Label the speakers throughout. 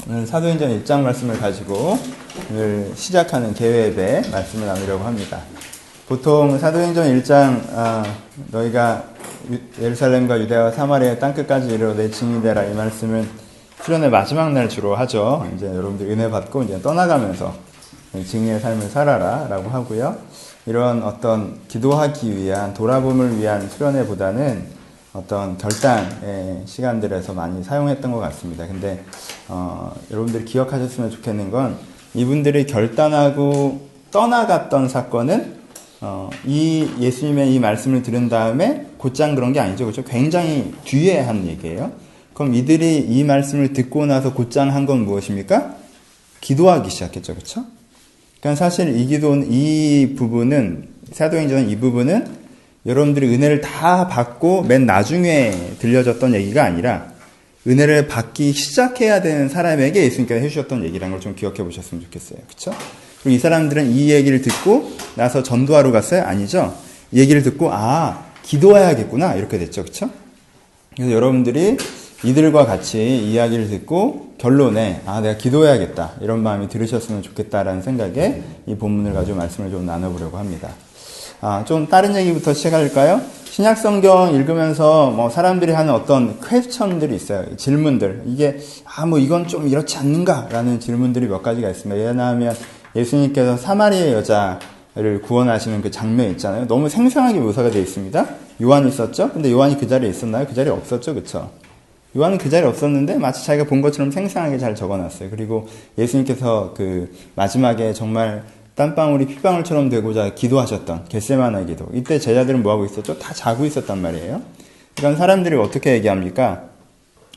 Speaker 1: 오늘 사도행전 1장 말씀을 가지고 오늘 시작하는 계획의 말씀을 나누려고 합니다. 보통 사도행전 1장 너희가 예루살렘과 유대와 사마리아의 땅끝까지 이르러 내 증인이 되라, 이 말씀은 수련의 마지막 날 주로 하죠. 이제 여러분들 은혜 받고 이제 떠나가면서 증인의 삶을 살아라 라고 하고요. 이런 어떤 기도하기 위한, 돌아봄을 위한 수련회보다는 어떤 결단의 시간들에서 많이 사용했던 것 같습니다. 근데 여러분들이 기억하셨으면 좋겠는 건, 이분들이 결단하고 떠나갔던 사건은 이 예수님의 이 말씀을 들은 다음에 곧장 그런 게 아니죠. 그렇죠? 굉장히 뒤에 한 얘기예요. 그럼 이들이 이 말씀을 듣고 나서 곧장 한 건 무엇입니까? 기도하기 시작했죠. 그렇죠? 그러니까 사실 이 부분은, 사도행전은 이 부분은 여러분들이 은혜를 다 받고 맨 나중에 들려졌던 얘기가 아니라, 은혜를 받기 시작해야 되는 사람에게 예수님께서 해주셨던 얘기라는 걸 좀 기억해 보셨으면 좋겠어요. 그렇죠? 그리고 이 사람들은 이 얘기를 듣고 나서 전도하러 갔어요? 아니죠. 이 얘기를 듣고 기도해야겠구나, 이렇게 됐죠. 그렇죠? 그래서 여러분들이 이들과 같이 이야기를 듣고 결론에 내가 기도해야겠다, 이런 마음이 들으셨으면 좋겠다라는 생각에 이 본문을 가지고 말씀을 좀 나눠보려고 합니다. 좀 다른 얘기부터 시작할까요? 신약 성경 읽으면서 사람들이 하는 어떤 퀘스천들이 있어요. 질문들. 이게 이건 좀 이렇지 않는가라는 질문들이 몇 가지가 있습니다. 예를 예수님께서 사마리아 여자를 구원하시는 그 장면 있잖아요. 너무 생생하게 묘사가 되어 있습니다. 요한이 있었죠? 근데 요한이 그 자리에 있었나요? 그 자리에 없었죠? 그쵸? 요한은 그 자리에 없었는데 마치 자기가 본 것처럼 생생하게 잘 적어놨어요. 그리고 예수님께서 그 마지막에 정말 땀방울이 핏방울처럼 되고자 기도하셨던 겟세마네 기도. 이때 제자들은 뭐하고 있었죠? 다 자고 있었단 말이에요. 그러니까 사람들이 어떻게 얘기합니까?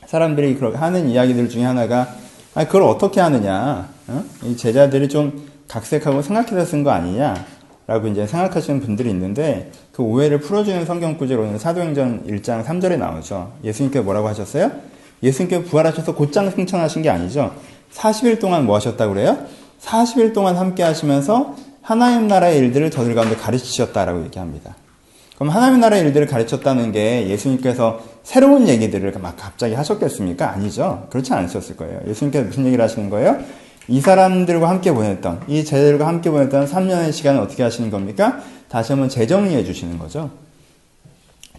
Speaker 1: 사람들이 하는 이야기들 중에 하나가, 그걸 어떻게 하느냐? 이 제자들이 좀 각색하고 생각해서 쓴 거 아니냐? 라고 이제 생각하시는 분들이 있는데, 그 오해를 풀어주는 성경 구절로는 사도행전 1장 3절에 나오죠. 예수님께서 뭐라고 하셨어요? 예수님께서 부활하셔서 곧장 승천하신 게 아니죠. 40일 동안 뭐 하셨다고 그래요? 40일 동안 함께 하시면서 하나님 나라의 일들을 저들 가운데 가르치셨다라고 얘기합니다. 그럼 하나님 나라의 일들을 가르쳤다는 게 예수님께서 새로운 얘기들을 막 갑자기 하셨겠습니까? 아니죠. 그렇지 않으셨을 거예요. 예수님께서 무슨 얘기를 하시는 거예요? 이 사람들과 함께 보냈던, 이 제자들과 함께 보냈던 3년의 시간을 어떻게 하시는 겁니까? 다시 한번 재정리해 주시는 거죠.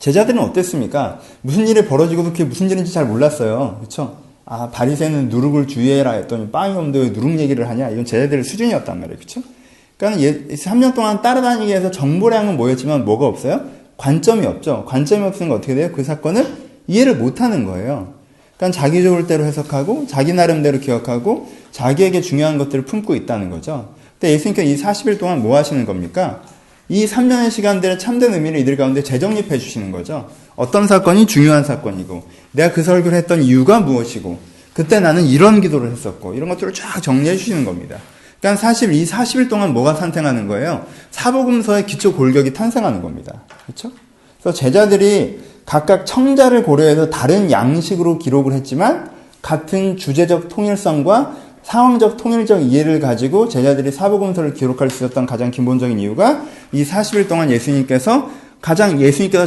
Speaker 1: 제자들은 어땠습니까? 무슨 일이 벌어지고 그게 무슨 일인지 잘 몰랐어요. 그렇죠? 바리새는 누룩을 주의해라 했더니 빵이 없는데 왜 누룩 얘기를 하냐? 이건 제자들의 수준이었단 말이에요. 그렇죠? 그러니까 3년 동안 따라다니기 위해서 정보량은 모였지만 뭐가 없어요? 관점이 없죠. 관점이 없으니까 어떻게 돼요? 그 사건을 이해를 못하는 거예요. 그러니까 자기 좋을 대로 해석하고 자기 나름대로 기억하고 자기에게 중요한 것들을 품고 있다는 거죠. 근데 예수님께서 이 40일 동안 뭐 하시는 겁니까? 이 3년의 시간들의 참된 의미를 이들 가운데 재정립해 주시는 거죠. 어떤 사건이 중요한 사건이고, 내가 그 설교를 했던 이유가 무엇이고, 그때 나는 이런 기도를 했었고, 이런 것들을 쫙 정리해 주시는 겁니다. 그러니까 사실 이 40일 동안 뭐가 탄생하는 거예요? 사복음서의 기초 골격이 탄생하는 겁니다. 그렇죠? 그래서 제자들이 각각 청자를 고려해서 다른 양식으로 기록을 했지만 같은 주제적 통일성과 상황적 통일적 이해를 가지고 제자들이 사복음서를 기록할 수 있었던 가장 기본적인 이유가, 이 40일 동안 예수님께서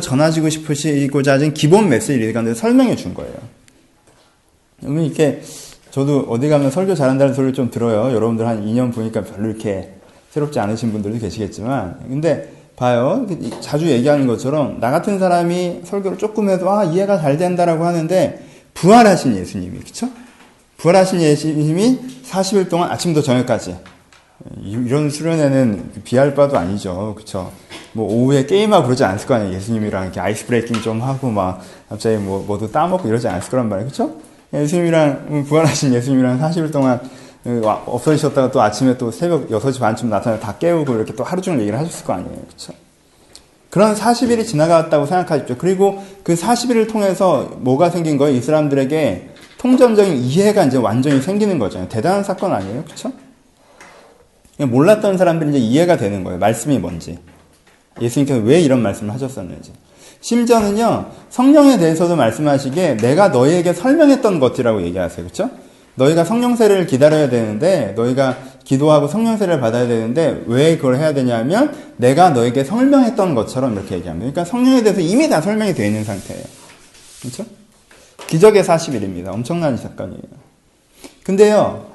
Speaker 1: 전하시고 싶으시고자 하신 기본 메시지를 가운데 설명해 준 거예요. 이렇게 저도 어디 가면 설교 잘한다는 소리를 좀 들어요. 여러분들 한 2년 보니까 별로 이렇게 새롭지 않으신 분들도 계시겠지만, 근데 봐요. 자주 얘기하는 것처럼 나 같은 사람이 설교를 조금 해도 이해가 잘 된다라고 하는데, 부활하신 예수님이, 그쵸? 부활하신 예수님이 40일 동안 아침부터 저녁까지, 이런 수련회는 비할 바도 아니죠. 그쵸? 오후에 게임하고 그러지 않았을 거 아니에요. 예수님이랑 이렇게 아이스 브레이킹 좀 하고 갑자기 뭐도 따먹고 이러지 않았을 거란 말이에요. 그쵸? 부활하신 예수님이랑 40일 동안 없어지셨다가 또 아침에 또 새벽 6시 반쯤 나타나서 다 깨우고 이렇게 또 하루 종일 얘기를 하셨을 거 아니에요. 그쵸? 그런 40일이 지나갔다고 생각하십시오. 그리고 그 40일을 통해서 뭐가 생긴 거예요? 이 사람들에게 통전적인 이해가 이제 완전히 생기는 거죠. 대단한 사건 아니에요? 그쵸? 몰랐던 사람들이 이제 이해가 되는 거예요. 말씀이 뭔지. 예수님께서 왜 이런 말씀을 하셨었는지. 심지어는요, 성령에 대해서도 말씀하시기에 내가 너희에게 설명했던 것이라고 얘기하세요. 그쵸? 너희가 성령 세례를 기다려야 되는데, 너희가 기도하고 성령 세례를 받아야 되는데 왜 그걸 해야 되냐면 내가 너에게 설명했던 것처럼 이렇게 얘기합니다. 그러니까 성령에 대해서 이미 다 설명이 되어 있는 상태예요. 그렇죠? 기적의 40일입니다. 엄청난 사건이에요. 근데요,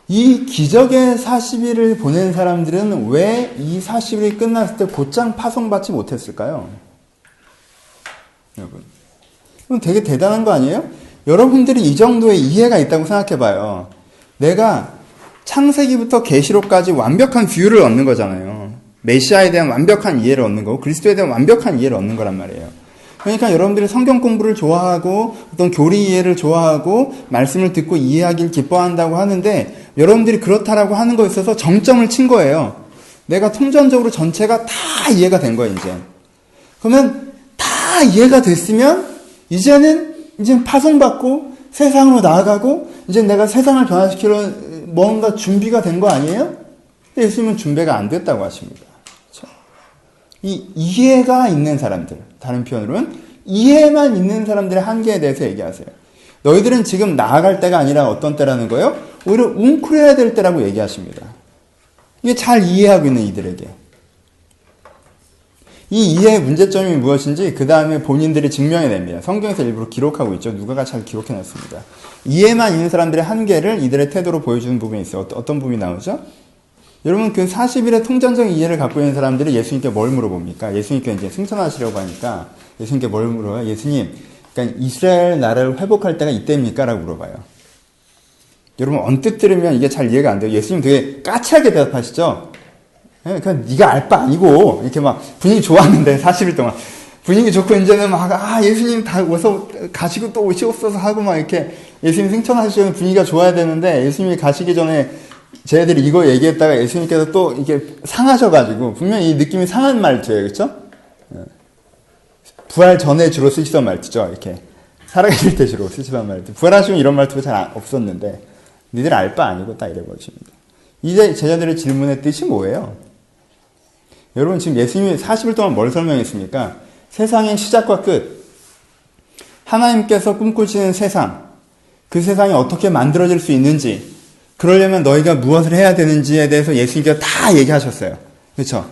Speaker 1: 이 기적의 40일을 보낸 사람들은 왜 이 40일이 끝났을 때 곧장 파송받지 못했을까요? 여러분, 그럼 되게 대단한 거 아니에요? 여러분들이 이 정도의 이해가 있다고 생각해봐요. 내가 창세기부터 계시록까지 완벽한 뷰를 얻는 거잖아요. 메시아에 대한 완벽한 이해를 얻는 거고 그리스도에 대한 완벽한 이해를 얻는 거란 말이에요. 그러니까 여러분들이 성경 공부를 좋아하고 어떤 교리 이해를 좋아하고 말씀을 듣고 이해하길 기뻐한다고 하는데 여러분들이 그렇다라고 하는 거에 있어서 정점을 친 거예요. 내가 통전적으로 전체가 다 이해가 된 거예요, 이제. 그러면 다 이해가 됐으면 이제는 파송받고 세상으로 나아가고 이제 내가 세상을 변화시키려 뭔가 준비가 된 거 아니에요? 근데 예수님은 준비가 안 됐다고 하십니다. 그렇죠? 이 이해가 있는 사람들, 다른 표현으로는 이해만 있는 사람들의 한계에 대해서 얘기하세요. 너희들은 지금 나아갈 때가 아니라 어떤 때라는 거예요? 오히려 웅크려야 될 때라고 얘기하십니다. 이게 잘 이해하고 있는 이들에게. 이 이해의 문제점이 무엇인지 그 다음에 본인들이 증명해냅니다. 성경에서 일부러 기록하고 있죠. 누가가 잘 기록해놨습니다. 이해만 있는 사람들의 한계를 이들의 태도로 보여주는 부분이 있어요. 어떤 부분이 나오죠? 여러분 그 40일의 통전적인 이해를 갖고 있는 사람들이 예수님께 뭘 물어봅니까? 예수님께 이제 승천하시려고 하니까 예수님께 뭘 물어봐요? 예수님, 그러니까 이스라엘 나라를 회복할 때가 이때입니까? 라고 물어봐요. 여러분 언뜻 들으면 이게 잘 이해가 안 돼요. 예수님 되게 까칠하게 대답하시죠? 그냥 네가 알 바 아니고 이렇게 막 분위기 좋았는데 40일 동안 분위기 좋고 이제는 막 예수님 다 어서 가시고 또 오시옵소서 하고 막 이렇게 예수님 승천하시려는 분위기가 좋아야 되는데 예수님이 가시기 전에 쟤네들이 이거 얘기했다가 예수님께서 또 이게 상하셔가지고 분명히 이 느낌이 상한 말투예요, 그렇죠? 부활 전에 주로 쓰시던 말투죠, 이렇게 살아계실 때 주로 쓰시던 말투. 부활하시면 이런 말투가 잘 없었는데 니들 알 바 아니고 딱 이래버리십니다. 이제 제자들의 질문의 뜻이 뭐예요? 여러분 지금 예수님이 40일 동안 뭘 설명했습니까? 세상의 시작과 끝, 하나님께서 꿈꾸시는 세상, 그 세상이 어떻게 만들어질 수 있는지, 그러려면 너희가 무엇을 해야 되는지에 대해서 예수님께서 다 얘기하셨어요. 그렇죠?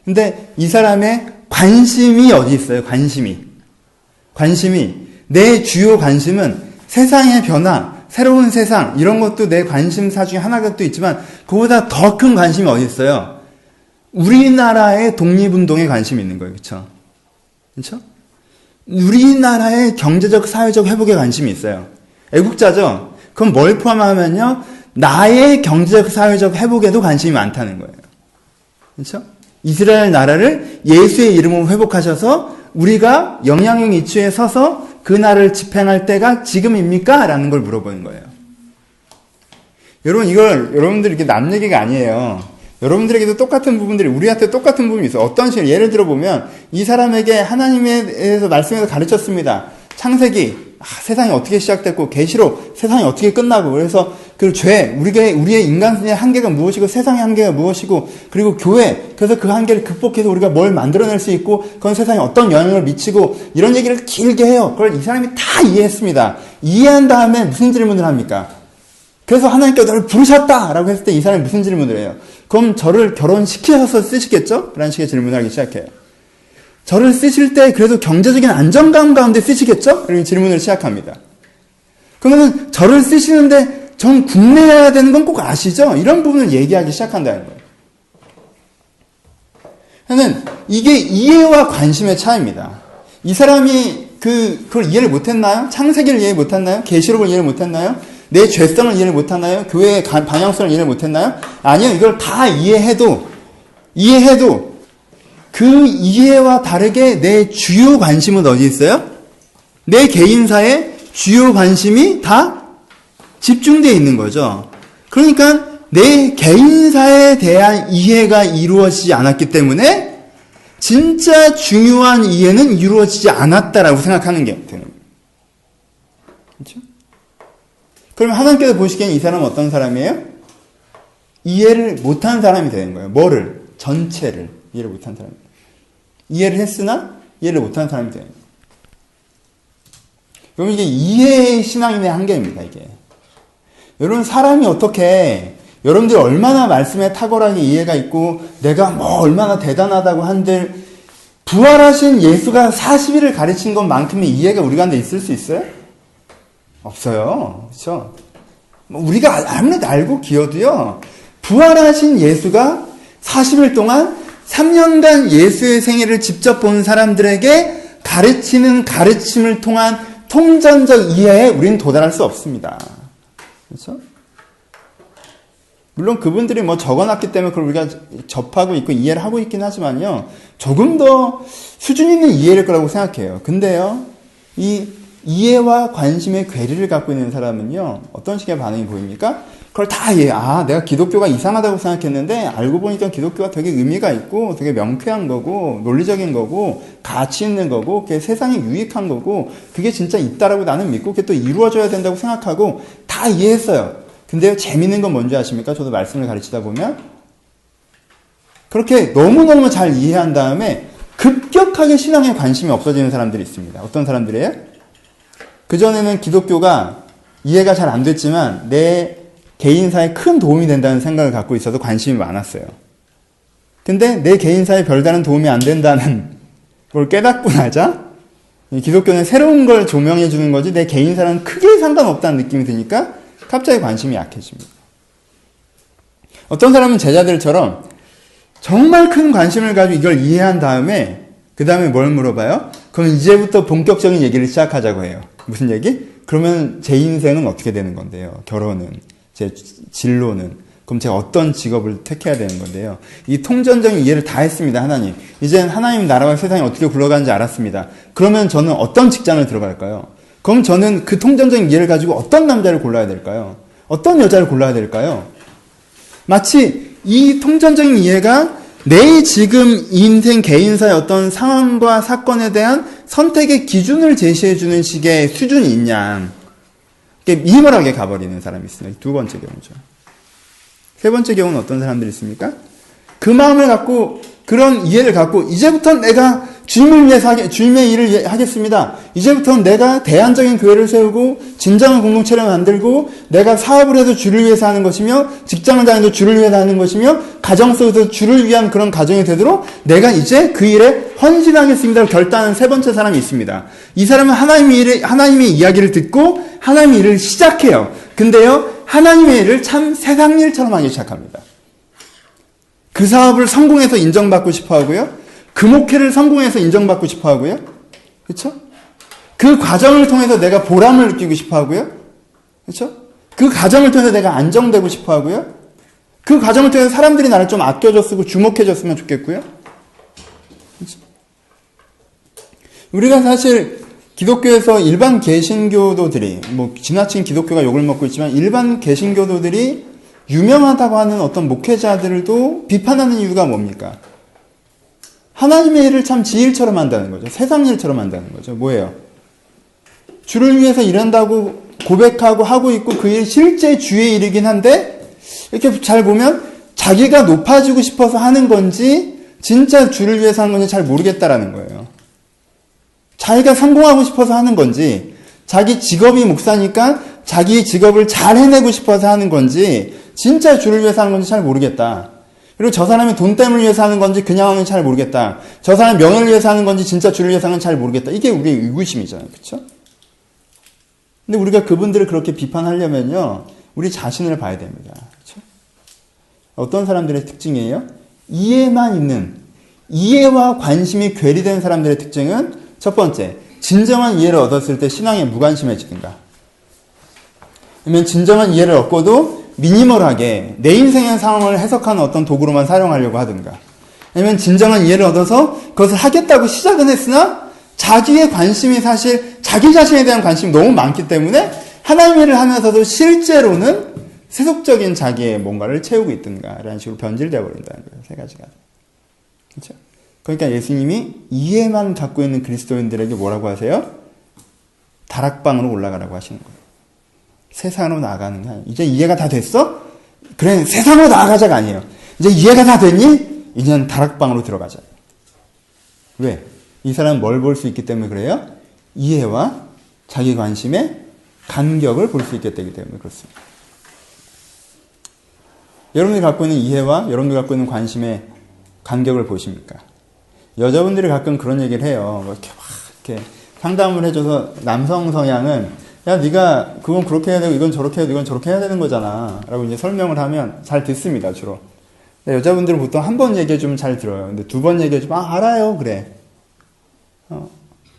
Speaker 1: 근데 이 사람의 관심이 어디 있어요? 관심이 내 주요 관심은 세상의 변화, 새로운 세상 이런 것도 내 관심사 중에 하나가 또 있지만 그보다 더 큰 관심이 어디 있어요? 우리나라의 독립운동에 관심이 있는 거예요. 그렇죠? 그렇죠? 우리나라의 경제적 사회적 회복에 관심이 있어요. 애국자죠? 그럼 뭘 포함하면요? 나의 경제적 사회적 회복에도 관심이 많다는 거예요. 그렇죠? 이스라엘 나라를 예수의 이름으로 회복하셔서 우리가 영향력 이치에 서서 그 나라를 집행할 때가 지금입니까? 라는 걸 물어보는 거예요. 여러분 이걸 여러분들 이렇게 남 얘기가 아니에요. 여러분들에게도 똑같은 부분들이 우리한테 똑같은 부분이 있어요. 어떤 식으로 예를 들어보면 이 사람에게 하나님에 대해서 말씀에서 가르쳤습니다. 창세기 세상이 어떻게 시작됐고 계시록 세상이 어떻게 끝나고 그래서 그 죄 우리의 인간의 한계가 무엇이고 세상의 한계가 무엇이고 그리고 교회 그래서 그 한계를 극복해서 우리가 뭘 만들어낼 수 있고 그건 세상에 어떤 영향을 미치고 이런 얘기를 길게 해요. 그걸 이 사람이 다 이해했습니다. 이해한 다음에 무슨 질문을 합니까? 그래서 하나님께서 너를 부르셨다라고 했을 때 이 사람이 무슨 질문을 해요? 그럼 저를 결혼시키셔서 쓰시겠죠? 라는 식의 질문을 하기 시작해요. 저를 쓰실 때 그래도 경제적인 안정감 가운데 쓰시겠죠? 이렇게 질문을 시작합니다. 그러면 저를 쓰시는데 전 국내여야 되는 건 꼭 아시죠? 이런 부분을 얘기하기 시작한다는 거예요. 저는 이게 이해와 관심의 차이입니다. 이 사람이 그걸 이해를 못했나요? 창세기를 이해 못했나요? 계시록을 이해 못했나요? 내 죄성을 이해를 못하나요? 교회의 방향성을 이해를 못했나요? 아니요. 이걸 다 이해해도 그 이해와 다르게 내 주요 관심은 어디 있어요? 내 개인사의 주요 관심이 다 집중되어 있는 거죠. 그러니까 내 개인사에 대한 이해가 이루어지지 않았기 때문에 진짜 중요한 이해는 이루어지지 않았다라고 생각하는 게 되는 거예요. 그렇죠? 그러면 하나님께서 보시기에는 이 사람은 어떤 사람이에요? 이해를 못한 사람이 되는 거예요. 뭐를? 전체를 이해를 못한 사람. 이해를 했으나 이해를 못한 사람이 되는 거예요. 여러분 이게 이해의 신앙인의 한계입니다. 이게. 여러분 사람이 어떻게 여러분들이 얼마나 말씀에 탁월하게 이해가 있고 내가 뭐 얼마나 대단하다고 한들 부활하신 예수가 40일을 가르친 것만큼의 이해가 우리 가운데 있을 수 있어요? 없어요. 그렇죠? 우리가 아무리 알고 기어도요, 부활하신 예수가 40일 동안 3년간 예수의 생애를 직접 본 사람들에게 가르치는 가르침을 통한 통전적 이해에 우리는 도달할 수 없습니다. 그렇죠? 물론 그분들이 뭐 적어놨기 때문에 그걸 우리가 접하고 있고 이해를 하고 있긴 하지만요, 조금 더 수준 있는 이해일 거라고 생각해요. 근데요, 이 이해와 관심의 괴리를 갖고 있는 사람은요, 어떤 식의 반응이 보입니까? 그걸 다 이해, 내가 기독교가 이상하다고 생각했는데 알고 보니까 기독교가 되게 의미가 있고 되게 명쾌한 거고 논리적인 거고 가치 있는 거고 그게 세상에 유익한 거고 그게 진짜 있다라고 나는 믿고 그게 또 이루어져야 된다고 생각하고 다 이해했어요. 근데요, 재밌는 건 뭔지 아십니까? 저도 말씀을 가르치다 보면 그렇게 너무너무 잘 이해한 다음에 급격하게 신앙에 관심이 없어지는 사람들이 있습니다. 어떤 사람들이에요? 그전에는 기독교가 이해가 잘 안 됐지만 내 개인사에 큰 도움이 된다는 생각을 갖고 있어서 관심이 많았어요. 근데 내 개인사에 별다른 도움이 안 된다는 걸 깨닫고 나자 기독교는 새로운 걸 조명해 주는 거지 내 개인사랑 크게 상관없다는 느낌이 드니까 갑자기 관심이 약해집니다. 어떤 사람은 제자들처럼 정말 큰 관심을 가지고 이걸 이해한 다음에 그 다음에 뭘 물어봐요? 그럼 이제부터 본격적인 얘기를 시작하자고 해요. 무슨 얘기? 그러면 제 인생은 어떻게 되는 건데요? 결혼은, 제 진로는, 그럼 제가 어떤 직업을 택해야 되는 건데요? 이 통전적인 이해를 다 했습니다, 하나님. 이제는 하나님 나라와 세상이 어떻게 굴러가는지 알았습니다. 그러면 저는 어떤 직장을 들어갈까요? 그럼 저는 그 통전적인 이해를 가지고 어떤 남자를 골라야 될까요? 어떤 여자를 골라야 될까요? 마치 이 통전적인 이해가 내 지금 인생 개인사의 어떤 상황과 사건에 대한 선택의 기준을 제시해주는 식의 수준이 있냐. 미모하게 가버리는 사람이 있습니다. 두 번째 경우죠. 세 번째 경우는 어떤 사람들이 있습니까? 그 마음을 갖고, 그런 이해를 갖고, 이제부터는 내가 주님을 위해서 주님의 일을 하겠습니다. 이제부터는 내가 대안적인 교회를 세우고, 진정한 공동체를 만들고, 내가 사업을 해도 주를 위해서 하는 것이며, 직장을 다녀도 주를 위해서 하는 것이며, 가정 속에서 주를 위한 그런 가정이 되도록 내가 이제 그 일에 헌신하겠습니다라고 결단하는 세 번째 사람이 있습니다. 이 사람은 하나님의 이야기를 듣고, 하나님의 일을 시작해요. 근데요, 하나님의 일을 참 세상 일처럼 하기 시작합니다. 그 사업을 성공해서 인정받고 싶어 하고요. 그 목회를 성공해서 인정받고 싶어 하고요. 그렇죠? 그 과정을 통해서 내가 보람을 느끼고 싶어 하고요. 그렇죠? 그 과정을 통해서 내가 안정되고 싶어 하고요. 그 과정을 통해서 사람들이 나를 좀 아껴줬으고 주목해줬으면 좋겠고요. 그렇죠? 우리가 사실 기독교에서 일반 개신교도들이, 지나친 기독교가 욕을 먹고 있지만 일반 개신교도들이 유명하다고 하는 어떤 목회자들도 비판하는 이유가 뭡니까? 하나님의 일을 참 지 일처럼 한다는 거죠. 세상 일처럼 한다는 거죠. 뭐예요? 주를 위해서 일한다고 고백하고 하고 있고 그 일 실제 주의 일이긴 한데 이렇게 잘 보면 자기가 높아지고 싶어서 하는 건지 진짜 주를 위해서 하는 건지 잘 모르겠다라는 거예요. 자기가 성공하고 싶어서 하는 건지 자기 직업이 목사니까 자기 직업을 잘 해내고 싶어서 하는 건지 진짜 주를 위해서 하는 건지 잘 모르겠다. 그리고 저 사람이 돈 때문에 위해서 하는 건지 그냥 하는 건지 잘 모르겠다. 저 사람이 명예를 위해서 하는 건지 진짜 주를 위해서 하는 건지 잘 모르겠다. 이게 우리의 의구심이잖아요. 그렇죠? 근데 우리가 그분들을 그렇게 비판하려면요. 우리 자신을 봐야 됩니다. 그렇죠? 어떤 사람들의 특징이에요? 이해만 있는, 이해와 관심이 괴리된 사람들의 특징은 첫 번째, 진정한 이해를 얻었을 때 신앙에 무관심해지든가. 아니면 진정한 이해를 얻고도 미니멀하게 내 인생의 상황을 해석하는 어떤 도구로만 사용하려고 하든가. 아니면 진정한 이해를 얻어서 그것을 하겠다고 시작은 했으나 자기의 관심이 사실 자기 자신에 대한 관심이 너무 많기 때문에 하나님의 일을 하면서도 실제로는 세속적인 자기의 뭔가를 채우고 있든가 이런 식으로 변질되어 버린다는 거예요. 세 가지가. 그렇죠? 그러니까 예수님이 이해만 갖고 있는 그리스도인들에게 뭐라고 하세요? 다락방으로 올라가라고 하시는 거예요. 세상으로 나아가는 게 아니에요. 이제 이해가 다 됐어? 그래, 세상으로 나아가자가 아니에요. 이제 이해가 다 됐니? 이제는 다락방으로 들어가자. 왜? 이 사람은 뭘 볼 수 있기 때문에 그래요? 이해와 자기 관심의 간격을 볼 수 있기 때문에 그렇습니다. 여러분들이 갖고 있는 이해와 여러분들이 갖고 있는 관심의 간격을 보십니까? 여자분들이 가끔 그런 얘기를 해요. 이렇게 막 이렇게 상담을 해줘서 남성 성향은 야, 네가 그건 그렇게 해야 되고 이건 저렇게 해야 되고 이건 저렇게 해야 되는 거잖아. 라고 이제 설명을 하면 잘 듣습니다, 주로. 근데 여자분들은 보통 한 번 얘기해주면 잘 들어요. 근데 두 번 얘기해주면, 아, 알아요. 그래.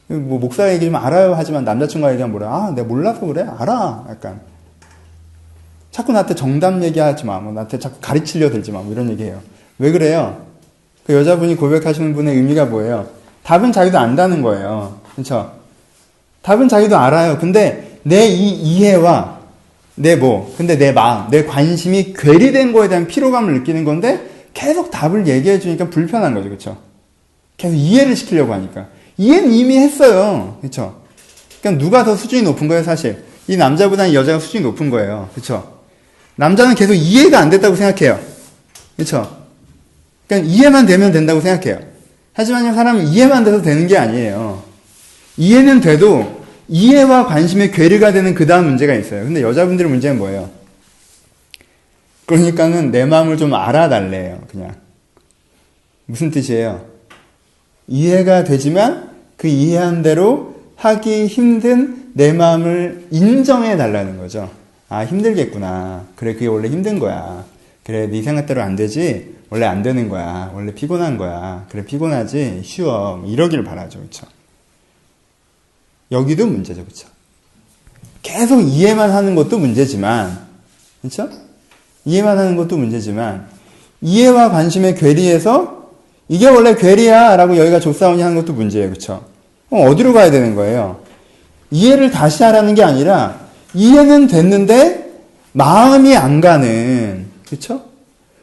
Speaker 1: 뭐, 목사 얘기해주면 알아요. 하지만 남자친구가 얘기하면 뭐래. 아, 내가 몰라서 그래. 알아. 약간. 자꾸 나한테 정답 얘기하지 마. 뭐, 나한테 자꾸 가르치려 들지 마. 뭐, 이런 얘기해요. 왜 그래요? 그 여자분이 고백하시는 분의 의미가 뭐예요? 답은 자기도 안다는 거예요. 그쵸? 답은 자기도 알아요. 근데 내 이 이해와 근데 내 마음, 내 관심이 괴리된 거에 대한 피로감을 느끼는 건데 계속 답을 얘기해 주니까 불편한 거죠. 그쵸? 계속 이해를 시키려고 하니까. 이해는 이미 했어요. 그쵸? 그러니까 누가 더 수준이 높은 거예요, 사실? 이 남자보다는 이 여자가 수준이 높은 거예요. 그쵸? 남자는 계속 이해가 안 됐다고 생각해요. 그쵸? 그러니까 이해만 되면 된다고 생각해요. 하지만 사람은 이해만 돼서 되는 게 아니에요. 이해는 돼도 이해와 관심의 괴리가 되는 그 다음 문제가 있어요. 근데 여자분들의 문제는 뭐예요? 그러니까는 내 마음을 좀 알아달래요. 그냥. 무슨 뜻이에요? 이해가 되지만 그 이해한 대로 하기 힘든 내 마음을 인정해 달라는 거죠. 아, 힘들겠구나. 그래, 그게 원래 힘든 거야. 그래, 네 생각대로 안 되지? 원래 안 되는 거야. 원래 피곤한 거야. 그래, 피곤하지? 쉬워. 이러길 바라죠. 그쵸? 여기도 문제죠. 그쵸? 계속 이해만 하는 것도 문제지만, 그쵸? 이해만 하는 것도 문제지만, 이해와 관심의 괴리에서 이게 원래 괴리야 라고 여기가 조사오니 하는 것도 문제예요. 그쵸? 그럼 어디로 가야 되는 거예요? 이해를 다시 하라는 게 아니라, 이해는 됐는데, 마음이 안 가는, 그쵸?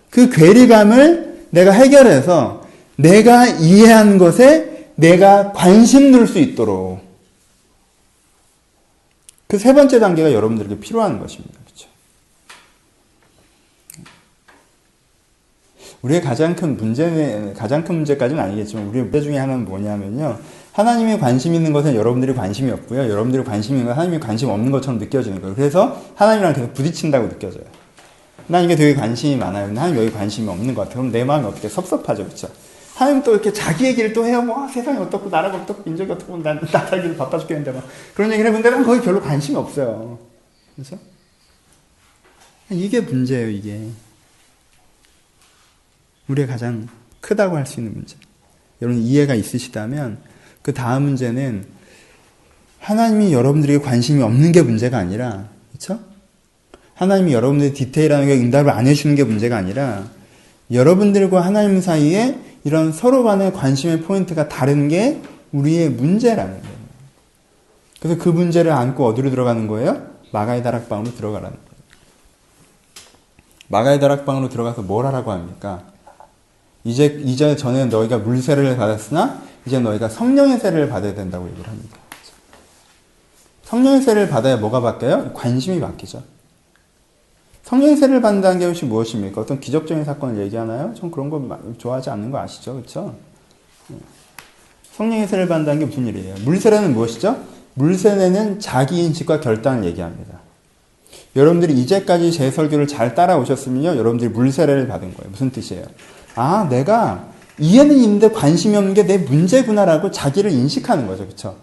Speaker 1: 그 괴리감을 내가 해결해서, 내가 이해한 것에 내가 관심 둘 수 있도록, 그 세 번째 단계가 여러분들에게 필요한 것입니다. 그렇죠? 우리의 가장 큰 문제까지는 아니겠지만 우리의 문제 중에 하나는 뭐냐면요. 하나님이 관심 있는 것은 여러분들이 관심이 없고요. 여러분들이 관심 있는 건 하나님이 관심 없는 것처럼 느껴지는 거예요. 그래서 하나님이랑 계속 부딪힌다고 느껴져요. 난 이게 되게 관심이 많아요. 근데 하나님 여기 관심이 없는 것 같아요. 그럼 내 마음이 어떻게 섭섭하죠. 그렇죠? 하나님 또 이렇게 자기 얘기를 또 해요. 뭐, 세상이 어떻고, 나라가 어떻고, 민족이 어떻고, 나 살기도 바빠 죽겠는데, 막. 그런 얘기를 해본데, 난 거기 별로 관심이 없어요. 그래서? 이게 문제예요, 이게. 우리의 가장 크다고 할 수 있는 문제. 여러분, 이해가 있으시다면, 그 다음 문제는, 하나님이 여러분들에게 관심이 없는 게 문제가 아니라, 그쵸? 하나님이 여러분들의 디테일한 게 응답을 안 해주는 게 문제가 아니라, 여러분들과 하나님 사이에 이런 서로 간의 관심의 포인트가 다른 게 우리의 문제라는 거예요. 그래서 그 문제를 안고 어디로 들어가는 거예요? 마가의 다락방으로 들어가라는 거예요. 마가의 다락방으로 들어가서 뭘 하라고 합니까? 이제 전에 너희가 물세례를 받았으나 이제 너희가 성령의 세례를 받아야 된다고 얘기를 합니다. 성령의 세례를 받아야 뭐가 바뀌어요? 관심이 바뀌죠. 성령의 세례를 받는다는 게 혹시 무엇입니까? 어떤 기적적인 사건을 얘기하나요? 전 그런 거 좋아하지 않는 거 아시죠? 그렇죠? 성령의 세례를 받는다는 게 무슨 일이에요? 물세례는 무엇이죠? 물세례는 자기인식과 결단을 얘기합니다. 여러분들이 이제까지 제 설교를 잘 따라오셨으면요, 여러분들이 물세례를 받은 거예요. 무슨 뜻이에요? 아, 내가 이해는 있는데 관심이 없는 게 내 문제구나라고 자기를 인식하는 거죠. 그렇죠?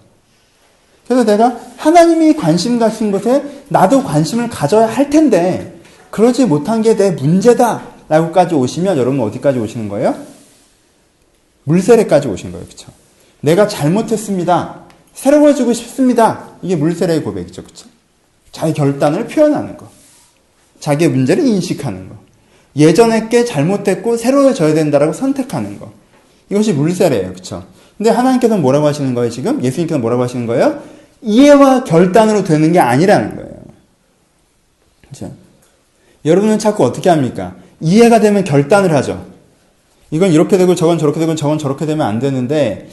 Speaker 1: 그래서 내가 하나님이 관심 가신 것에 나도 관심을 가져야 할 텐데 그러지 못한 게 내 문제다 라고까지 오시면 여러분 어디까지 오시는 거예요? 물세례까지 오신 거예요. 그렇죠? 내가 잘못했습니다. 새로워지고 싶습니다. 이게 물세례의 고백이죠. 그렇죠? 자기 결단을 표현하는 거. 자기의 문제를 인식하는 거. 예전에 게 잘못됐고 새로워져야 된다라고 선택하는 거. 이것이 물세례예요. 그렇죠? 근데 하나님께서는 뭐라고 하시는 거예요, 지금? 예수님께서는 뭐라고 하시는 거예요? 이해와 결단으로 되는 게 아니라는 거예요. 그렇죠? 여러분은 자꾸 어떻게 합니까? 이해가 되면 결단을 하죠. 이건 이렇게 되고 저건 저렇게 되고 저건 저렇게 되면 안 되는데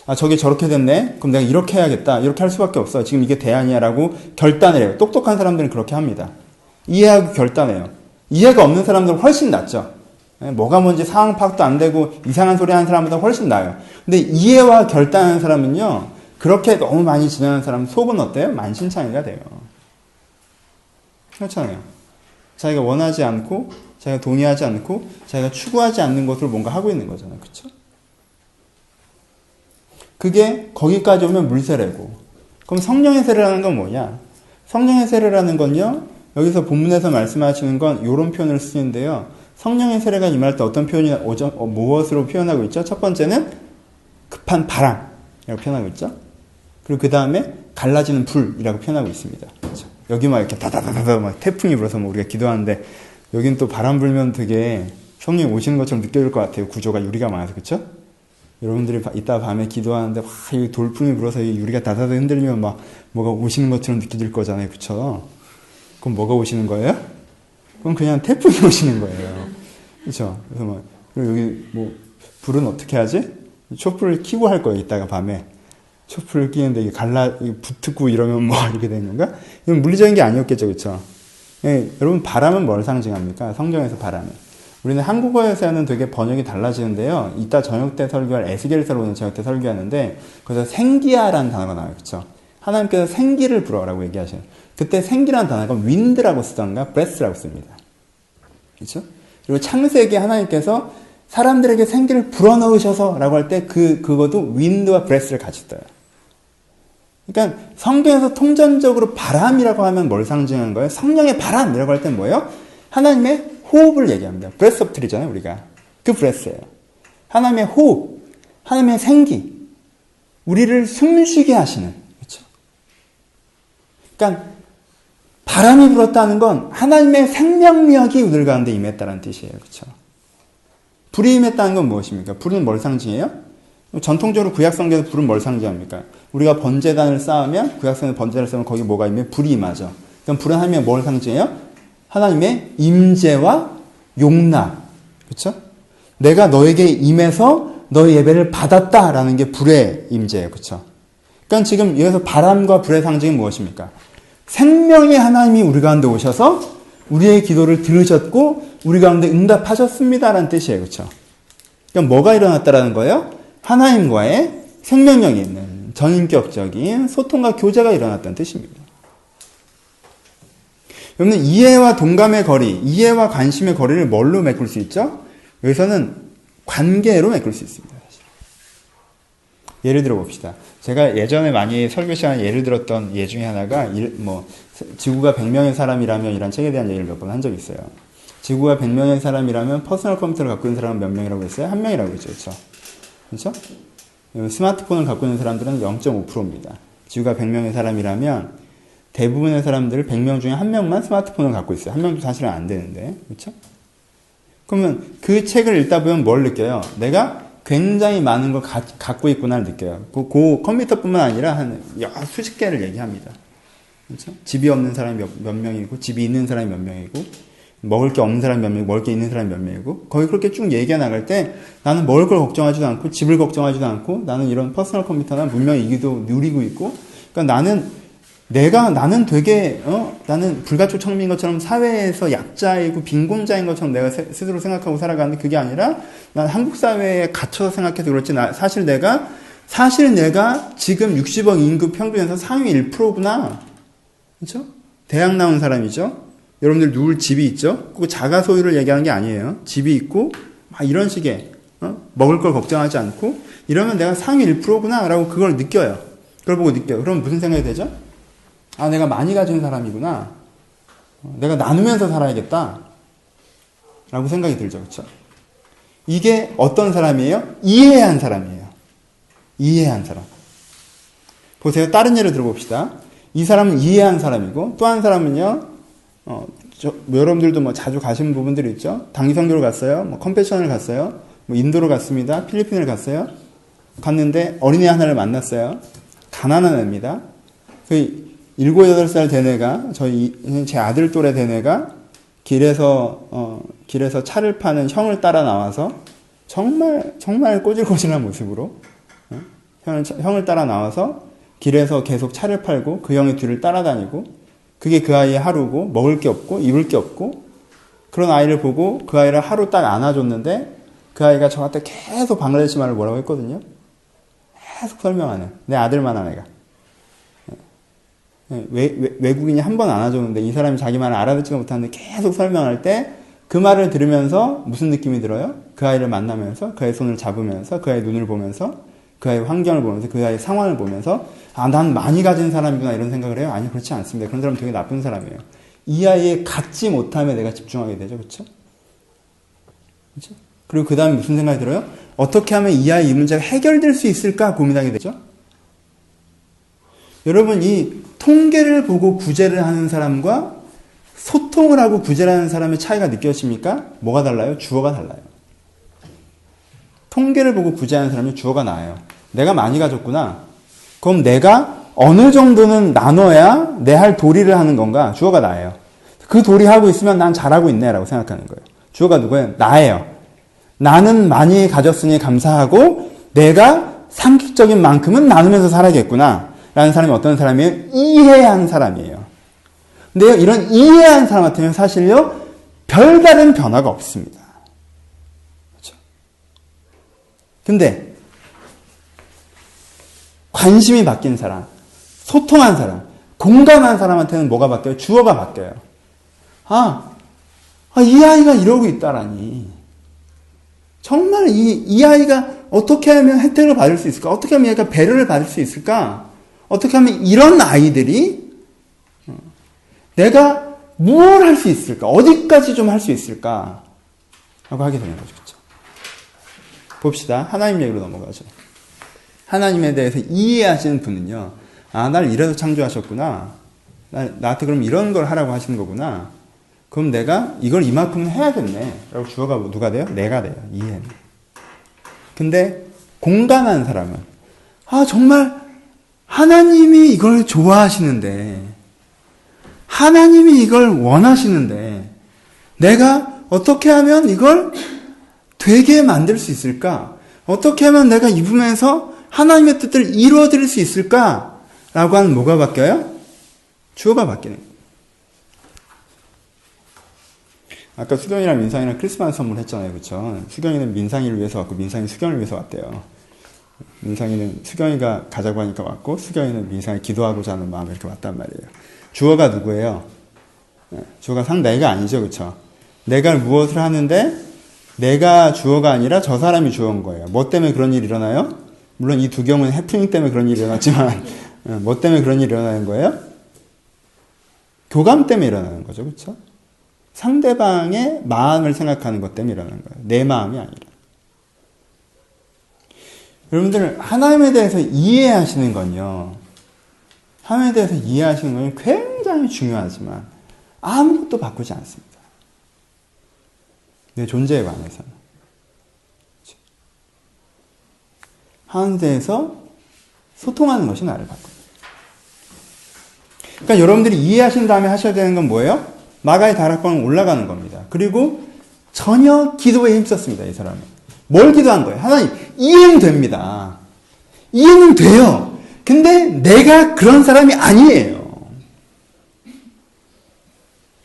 Speaker 1: 아, 저게 저렇게 됐네? 그럼 내가 이렇게 해야겠다. 이렇게 할 수밖에 없어. 지금 이게 대안이야 라고 결단을 해요. 똑똑한 사람들은 그렇게 합니다. 이해하고 결단해요. 이해가 없는 사람들은 훨씬 낫죠. 뭐가 뭔지 상황 파악도 안 되고 이상한 소리 하는 사람보다 훨씬 나아요. 근데 이해와 결단하는 사람은요, 그렇게 너무 많이 지나는 사람 속은 어때요? 만신창이가 돼요. 그렇잖아요. 자기가 원하지 않고, 자기가 동의하지 않고, 자기가 추구하지 않는 것을 뭔가 하고 있는 거잖아요. 그렇죠? 그게 거기까지 오면 물세례고, 그럼 성령의 세례라는 건 뭐냐? 성령의 세례라는 건요, 여기서 본문에서 말씀하시는 건 이런 표현을 쓰는데요. 성령의 세례가 임할 때 어떤 표현이 무엇으로 표현하고 있죠? 첫 번째는 급한 바람이라고 표현하고 있죠. 그리고 그 다음에 갈라지는 불이라고 표현하고 있습니다. 그렇죠? 여기 막 이렇게 다다다다다 막 태풍이 불어서 뭐 우리가 기도하는데 여긴 또 바람 불면 되게 성령이 오시는 것처럼 느껴질 것 같아요. 구조가 유리가 많아서. 그렇죠? 여러분들이 이따 밤에 기도하는데 이 돌풍이 불어서 이 유리가 다다다 흔들리면 막 뭐가 오시는 것처럼 느껴질 거잖아요. 그렇죠? 그럼 뭐가 오시는 거예요? 그럼 그냥 태풍이 오시는 거예요. 그렇죠? 그래서 막 그리고 여기 뭐 불은 어떻게 하지? 촛불을 켜고 할 거예요. 이따가 밤에 촛불을 끼는데 이게 붙고 이러면 뭐 이렇게 되는 건가? 이건 물리적인 게 아니었겠죠, 그렇죠? 예, 여러분 바람은 뭘 상징합니까? 성경에서 바람은 우리는 한국어에서는 되게 번역이 달라지는데요. 이따 저녁 때 설교할 에스겔서로 오는 저녁 때 설교하는데 거기서 생기야라는 단어가 나와요, 그렇죠? 하나님께서 생기를 불어라고 얘기하셔요. 그때 생기라는 단어가 wind라고 쓰던가 breath라고 씁니다. 그렇죠? 그리고 창세기에 하나님께서 사람들에게 생기를 불어넣으셔서 라고 할 때 그것도 wind와 breath를 같이 써요. 그러니까 성경에서 통전적으로 바람이라고 하면 뭘 상징하는 거예요? 성령의 바람이라고 할 땐 뭐예요? 하나님의 호흡을 얘기합니다. breath of tree잖아요, 우리가. 그 breath예요. 하나님의 호흡, 하나님의 생기, 우리를 숨쉬게 하시는. 그렇죠? 그러니까 바람이 불었다는 건 하나님의 생명력이 우리 가운데 임했다는 뜻이에요. 그렇죠? 불이 임했다는 건 무엇입니까? 불은 뭘 상징해요? 전통적으로 구약성경에서 불은 뭘 상징합니까? 우리가 번제단을 쌓으면, 구약성에서 번제단을 쌓으면 거기 뭐가 임해? 불이 임하죠. 그럼 불은 하나님의 뭘 상징해요? 하나님의 임재와 용납. 그렇죠? 내가 너에게 임해서 너의 예배를 받았다라는 게 불의 임재예요. 그렇죠? 그러니까 지금 여기서 바람과 불의 상징은 무엇입니까? 생명의 하나님이 우리 가운데 오셔서 우리의 기도를 들으셨고 우리 가운데 응답하셨습니다라는 뜻이에요. 그렇죠? 그러니까 뭐가 일어났다라는 거예요? 하나님과의 생명력이 있는 전인격적인 소통과 교제가 일어났다는 뜻입니다. 여러분, 이해와 동감의 거리, 이해와 관심의 거리를 뭘로 메꿀 수 있죠? 여기서는 관계로 메꿀 수 있습니다. 예를 들어 봅시다. 제가 예전에 많이 설교 시간에 예를 들었던 예 중에 하나가 지구가 100명의 사람이라면 이란 책에 대한 얘기를 몇 번 한 적이 있어요. 지구가 100명의 사람이라면 퍼스널 컴퓨터를 갖고 있는 사람은 몇 명이라고 했어요? 1명이라고 했죠. 그렇죠? 스마트폰을 갖고 있는 사람들은 0.5%입니다. 지구가 100명의 사람이라면 대부분의 사람들 100명 중에 1명만 스마트폰을 갖고 있어요. 1명도 사실은 안 되는데. 그렇죠? 그러면 그 책을 읽다 보면 뭘 느껴요? 내가 굉장히 많은 걸 갖고 있구나를 느껴요. 그 컴퓨터뿐만 아니라 한 수십 개를 얘기합니다. 그렇죠? 집이 없는 사람이 몇 명이고, 집이 있는 사람이 몇 명이고, 먹을 게 없는 사람이 몇 명이고, 먹을 게 있는 사람이 몇 명이고, 거기 그렇게 쭉 얘기해 나갈 때 나는 먹을 걸 걱정하지도 않고, 집을 걱정하지도 않고, 나는 이런 퍼스널 컴퓨터나 문명의 이기도 누리고 있고, 그러니까 나는 되게, 나는 불가촉 청민인 것처럼 사회에서 약자이고 빈곤자인 것처럼 내가 스스로 생각하고 살아가는데 그게 아니라 난 한국 사회에 갇혀서 생각해서 그렇지, 사실 내가 지금 60억 인구 평균에서 상위 1%구나. 그렇죠? 대학 나온 사람이죠? 여러분들 누울 집이 있죠? 그 자가 소유를 얘기하는 게 아니에요. 집이 있고, 막 이런 식의, 먹을 걸 걱정하지 않고, 이러면 내가 상위 1%구나. 라고 그걸 느껴요. 그걸 보고 느껴요. 그럼 무슨 생각이 되죠? 아, 내가 많이 가진 사람이구나. 내가 나누면서 살아야겠다. 라고 생각이 들죠. 그렇죠? 이게 어떤 사람이에요? 이해한 사람이에요. 이해한 사람. 보세요. 다른 예를 들어봅시다. 이 사람은 이해한 사람이고, 또 한 사람은요, 여러분들도 뭐 자주 가신 부분들이 있죠? 단기선교를 갔어요. 뭐 컴패션을 갔어요. 뭐 인도를 갔습니다. 필리핀을 갔어요. 갔는데 어린애 하나를 만났어요. 가난한 애입니다. 그 7, 8살 된 애가, 제 아들 또래 된 애가 길에서 차를 파는 형을 따라 나와서 정말 꼬질꼬질한 모습으로, 형을 따라 나와서 길에서 계속 차를 팔고 그 형의 뒤를 따라다니고, 그게 그 아이의 하루고, 먹을 게 없고, 입을 게 없고, 그런 아이를 보고 그 아이를 하루 딱 안아줬는데, 그 아이가 저한테 계속 방글라데시 말을 뭐라고 했거든요. 계속 설명하는, 내 아들만한 애가. 외국인이 한 번 안아줬는데 이 사람이 자기 말을 알아듣지가 못하는데 계속 설명할 때 그 말을 들으면서 무슨 느낌이 들어요? 그 아이를 만나면서 그 아이의 손을 잡으면서 그 아이의 눈을 보면서 그 아이의 환경을 보면서 그 아이의 상황을 보면서 아, 난 많이 가진 사람이구나 이런 생각을 해요? 아니, 그렇지 않습니다. 그런 사람은 되게 나쁜 사람이에요. 이 아이의 갖지 못함에 내가 집중하게 되죠. 그렇죠? 그렇죠? 그리고 그 다음에 무슨 생각이 들어요? 어떻게 하면 이 아이 이 문제가 해결될 수 있을까 고민하게 되죠. 여러분, 이 통계를 보고 구제를 하는 사람과 소통을 하고 구제를 하는 사람의 차이가 느껴집니까? 뭐가 달라요? 주어가 달라요. 통계를 보고 구제하는 사람은 주어가 나아요. 내가 많이 가졌구나. 그럼 내가 어느 정도는 나눠야 내 할 도리를 하는 건가? 주어가 나예요. 그 도리 하고 있으면 난 잘하고 있네 라고 생각하는 거예요. 주어가 누구예요? 나예요. 나는 많이 가졌으니 감사하고 내가 상식적인 만큼은 나누면서 살아야겠구나 라는 사람이 어떤 사람이에요? 이해한 사람이에요. 근데 이런 이해한 사람 같으면 사실요 별다른 변화가 없습니다. 그렇죠? 근데 관심이 바뀐 사람, 소통한 사람, 공감한 사람한테는 뭐가 바뀌어요? 주어가 바뀌어요. 이 아이가 이러고 있다라니. 정말 이 아이가 어떻게 하면 혜택을 받을 수 있을까? 어떻게 하면 얘가 배려를 받을 수 있을까? 어떻게 하면 이런 아이들이 내가 뭘 할 수 있을까? 어디까지 좀 할 수 있을까? 라고 하게 되는 거죠. 그렇죠? 봅시다. 하나님 얘기로 넘어가죠. 하나님에 대해서 이해하시는 분은요. 날 이래서 창조하셨구나. 나한테 그럼 이런 걸 하라고 하시는 거구나. 그럼 내가 이걸 이만큼은 해야겠네. 라고 주어가 누가 돼요? 내가 돼요. 이해는. 근데 공감하는 사람은 정말 하나님이 이걸 좋아하시는데 하나님이 이걸 원하시는데 내가 어떻게 하면 이걸 되게 만들 수 있을까? 어떻게 하면 내가 이 부분에서 하나님의 뜻을 이루어드릴 수 있을까? 라고 하는 뭐가 바뀌어요? 주어가 바뀌는 거예요. 아까 수경이랑 민상이랑 크리스마스 선물 했잖아요. 그렇죠? 수경이는 민상이를 위해서 왔고 민상이 수경을 위해서 왔대요. 민상이는 수경이가 가자고 하니까 왔고 수경이는 민상이 기도하고자 하는 마음에 이렇게 왔단 말이에요. 주어가 누구예요? 주어가 내가 아니죠. 그렇죠? 내가 무엇을 하는데 내가 주어가 아니라 저 사람이 주어인 거예요. 뭐 때문에 그런 일이 일어나요? 물론 이 두 경우는 해프닝 때문에 그런 일이 일어났지만 뭐 때문에 그런 일이 일어나는 거예요? 교감 때문에 일어나는 거죠. 그렇죠? 상대방의 마음을 생각하는 것 때문에 일어나는 거예요. 내 마음이 아니라. 여러분들 하나님에 대해서 이해하시는 건요. 하나님에 대해서 이해하시는 건 굉장히 중요하지만 아무것도 바꾸지 않습니다. 내 존재에 관해서는. 하나님에 대해서 소통하는 것이 나를 바꿉니다. 그러니까 여러분들이 이해하신 다음에 하셔야 되는 건 뭐예요? 마가의 다락방을 올라가는 겁니다. 그리고 전혀 기도에 힘썼습니다. 이 사람은. 뭘 기도한 거예요? 하나님, 이해는 됩니다. 이해는 돼요. 근데 내가 그런 사람이 아니에요.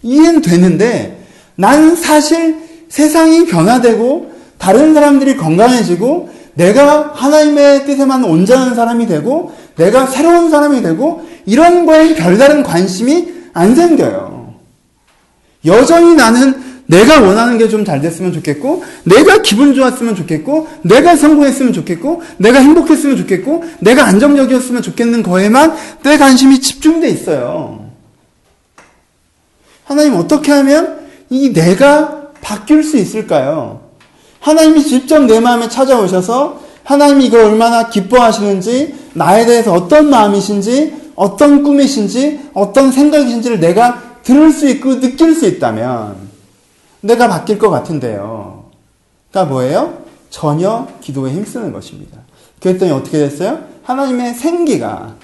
Speaker 1: 이해는 되는데 나는 사실 세상이 변화되고 다른 사람들이 건강해지고 내가 하나님의 뜻에 맞는 온전한 사람이 되고 내가 새로운 사람이 되고 이런 거에 별다른 관심이 안 생겨요. 여전히 나는 내가 원하는 게 좀 잘 됐으면 좋겠고 내가 기분 좋았으면 좋겠고 내가 성공했으면 좋겠고 내가 행복했으면 좋겠고 내가 안정적이었으면 좋겠는 거에만 내 관심이 집중돼 있어요. 하나님 어떻게 하면 이 내가 바뀔 수 있을까요? 하나님이 직접 내 마음에 찾아오셔서 하나님이 이걸 얼마나 기뻐하시는지 나에 대해서 어떤 마음이신지 어떤 꿈이신지 어떤 생각이신지를 내가 들을 수 있고 느낄 수 있다면 내가 바뀔 것 같은데요. 그러니까 뭐예요? 전혀 기도에 힘쓰는 것입니다. 그랬더니 어떻게 됐어요? 하나님의 생기가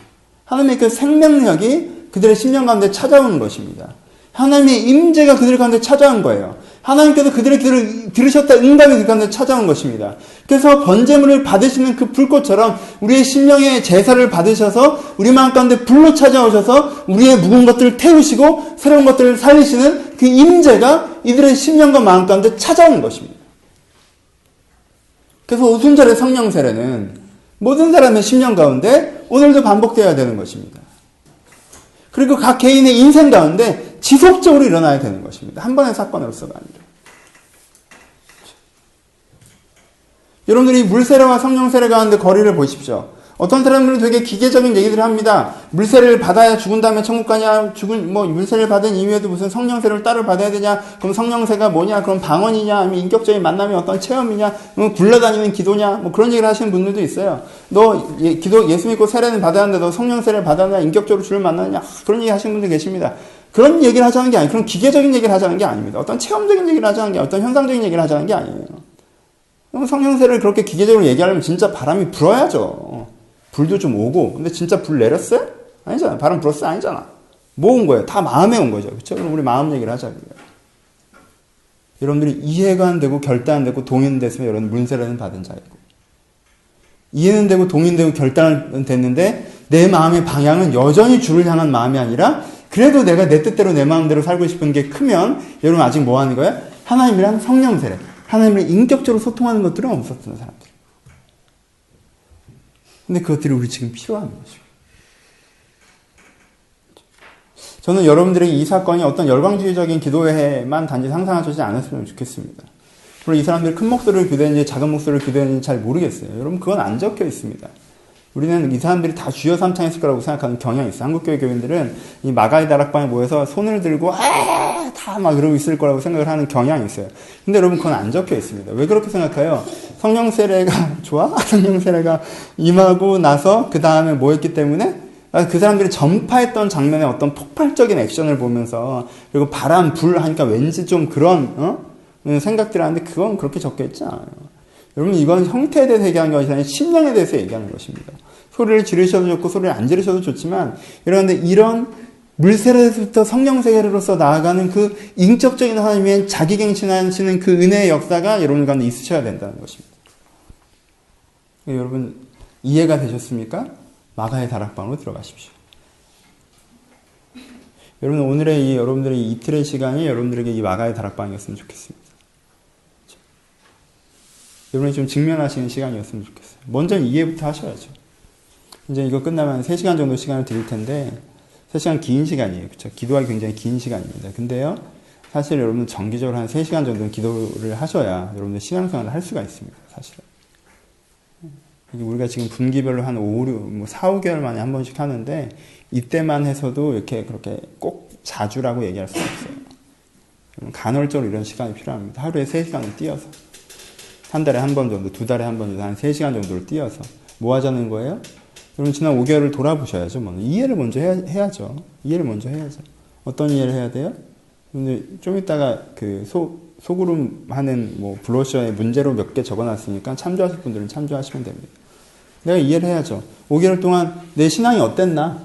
Speaker 1: 하나님의 그 생명력이 그들의 심령 가운데 찾아오는 것입니다. 하나님의 임재가 그들 가운데 찾아온 거예요. 하나님께서 그들의 기도를 들으셨다 응답이 그들 가운데 찾아온 것입니다. 그래서 번제물을 받으시는 그 불꽃처럼 우리의 심령의 제사를 받으셔서 우리 마음 가운데 불로 찾아오셔서 우리의 묵은 것들을 태우시고 새로운 것들을 살리시는 그 임재가 이들의 심령과 마음 가운데 찾아오는 것입니다. 그래서 오순절의 성령 세례는 모든 사람의 심령 가운데 오늘도 반복되어야 되는 것입니다. 그리고 각 개인의 인생 가운데 지속적으로 일어나야 되는 것입니다. 한 번의 사건으로서가 아니라. 여러분들이 물세례와 성령세례 가운데 거리를 보십시오. 어떤 사람들은 되게 기계적인 얘기들을 합니다. 물세를 받아야 죽은 다음에 천국 가냐, 물세를 받은 이후에도 무슨 성령세를 따로 받아야 되냐, 그럼 성령세가 뭐냐, 그럼 방언이냐, 아니면 인격적인 만남이 어떤 체험이냐, 굴러다니는 기도냐, 그런 얘기를 하시는 분들도 있어요. 너 예수 믿고 세례는 받았는데 너 성령세를 받았냐, 인격적으로 주를 만나느냐, 그런 얘기 하시는 분들 계십니다. 그런 얘기를 하자는 게 아니에요. 그런 기계적인 얘기를 하자는 게 아닙니다. 어떤 체험적인 얘기를 하자는 게, 어떤 현상적인 얘기를 하자는 게 아니에요. 성령세를 그렇게 기계적으로 얘기하려면 진짜 바람이 불어야죠. 불도 좀 오고. 근데 진짜 불 내렸어요? 아니잖아. 바람 불었어요? 아니잖아. 뭐 온 거예요? 다 마음에 온 거죠. 그쵸? 그럼 우리 마음 얘기를 하자고요. 여러분들이 이해가 안 되고 결단 안 되고 동의는 됐으면 여러분 문세례는 받은 자이고. 이해는 되고 동의는 되고 결단은 됐는데 내 마음의 방향은 여전히 주를 향한 마음이 아니라 그래도 내가 내 뜻대로 내 마음대로 살고 싶은 게 크면 여러분 아직 뭐 하는 거예요? 하나님이랑 성령 세례. 하나님을 인격적으로 소통하는 것들은 없었던 사람들. 근데 그것들이 우리 지금 필요한 것이고. 저는 여러분들에게 이 사건이 어떤 열광주의적인 기도회만 단지 상상하지 않았으면 좋겠습니다. 물론 이 사람들이 큰 목소리를 기도했는지 작은 목소리를 기도했는지 잘 모르겠어요. 여러분 그건 안 적혀 있습니다. 우리는 이 사람들이 다 주여 삼창했을 거라고 생각하는 경향이 있어요. 한국교회 교인들은 이 마가의 다락방에 모여서 손을 들고 다 막 이러고 있을 거라고 생각을 하는 경향이 있어요. 근데 여러분 그건 안 적혀 있습니다. 왜 그렇게 생각해요? 성령 세례가 좋아? 성령 세례가 임하고 나서 그 다음에 뭐 했기 때문에 그 사람들이 전파했던 장면의 어떤 폭발적인 액션을 보면서 그리고 바람, 불 하니까 왠지 좀 그런 생각들을 하는데 그건 그렇게 적혀 있지 않아요. 여러분 이건 형태에 대해서 얘기하는 것이 아니라 심령에 대해서 얘기하는 것입니다. 소리를 지르셔도 좋고 소리를 안 지르셔도 좋지만 여러분데 이런 물세례부터 성령세례로서 나아가는 그 인격적인 하나님의 자기갱신하시는 그 은혜의 역사가 여러분 가운데 있으셔야 된다는 것입니다. 여러분 이해가 되셨습니까? 마가의 다락방으로 들어가십시오. 여러분 오늘의 여러분들의 이틀의 시간이 여러분들에게 이 마가의 다락방이었으면 좋겠습니다. 그렇죠? 여러분이 좀 직면하시는 시간이었으면 좋겠어요. 먼저 이해부터 하셔야죠. 이제 이거 끝나면 3시간 정도 시간을 드릴 텐데 3시간 긴 시간이에요. 그렇죠? 기도하기 굉장히 긴 시간입니다. 근데요. 사실 여러분 정기적으로 한 3시간 정도는 기도를 하셔야 여러분들 신앙생활을 할 수가 있습니다. 사실은. 우리가 지금 분기별로 한 4, 5개월 만에 한 번씩 하는데 이때만 해서도 이렇게 그렇게 꼭 자주라고 얘기할 수는 없어요. 간헐적으로 이런 시간이 필요합니다. 하루에 3시간을 띄어서 한 달에 한 번 정도, 2달에 한 번 정도, 한 3시간 정도를 띄어서 뭐 하자는 거예요? 그럼 지난 5개월을 돌아보셔야죠. 이해를 먼저 해야죠. 이해를 먼저 해야죠. 어떤 이해를 해야 돼요? 근데 좀 이따가 그 소그룹 하는 브로셔에 문제로 몇 개 적어놨으니까 참조하실 분들은 참조하시면 됩니다. 내가 이해를 해야죠. 5개월 동안 내 신앙이 어땠나?